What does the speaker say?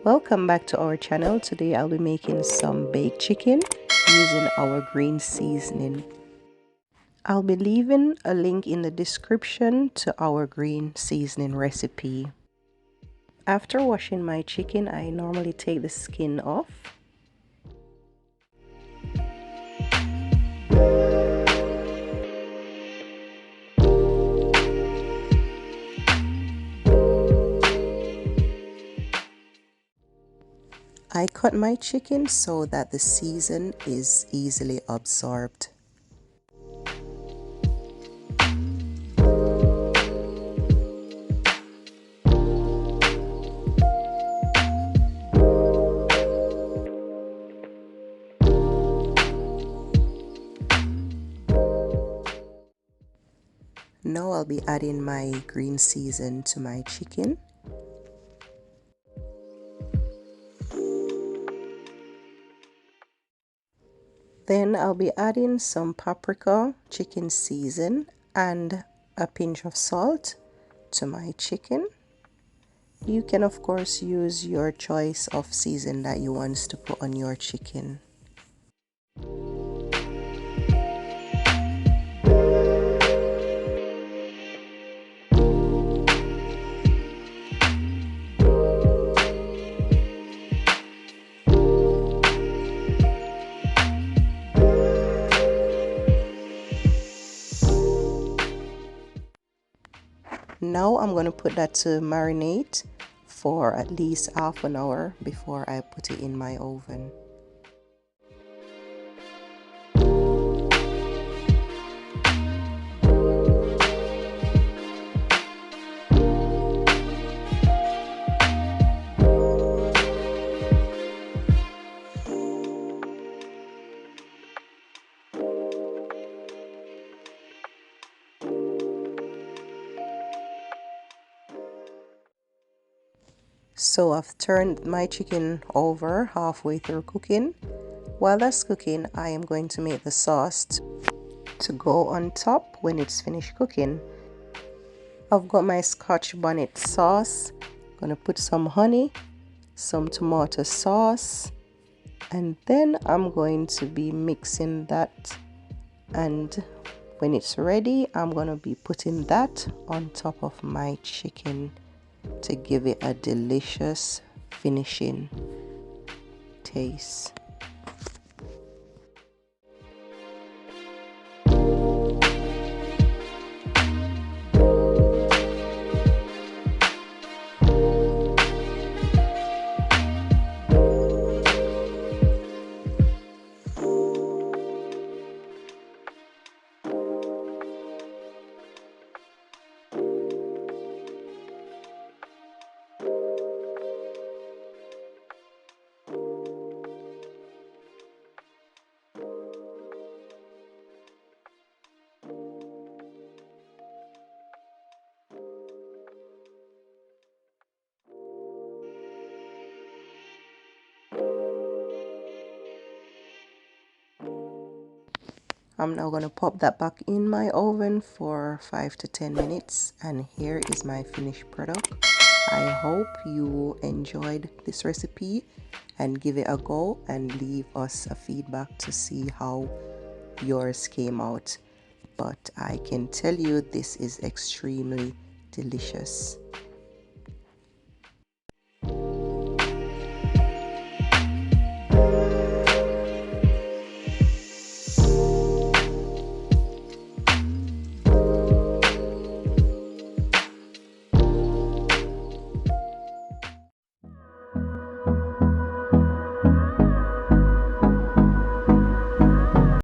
Welcome back to our channel. Today I'll be making some baked chicken using our green seasoning. I'll be leaving a link in the description to our green seasoning recipe. After washing my chicken, I normally take the skin off. I cut my chicken so that the season is easily absorbed. Now I'll be adding my green season to my chicken. Then I'll be adding some paprika, chicken season, and a pinch of salt to my chicken. You can of course use your choice of season that you want to put on your chicken. Now I'm going to put that to marinate for at least half an hour before I put it in my oven. So I've turned my chicken over halfway through cooking. While that's cooking, I am going to make the sauce to go on top when it's finished cooking. I've got my Scotch bonnet sauce. I'm gonna put some honey, some tomato sauce, and then I'm going to be mixing that, and when it's ready I'm gonna be putting that on top of my chicken to give it a delicious finishing taste. I'm now going to pop that back in my oven for 5 to 10 minutes, and here is my finished product. I hope you enjoyed this recipe and give it a go and leave us a feedback to see how yours came out. But I can tell you this is extremely delicious.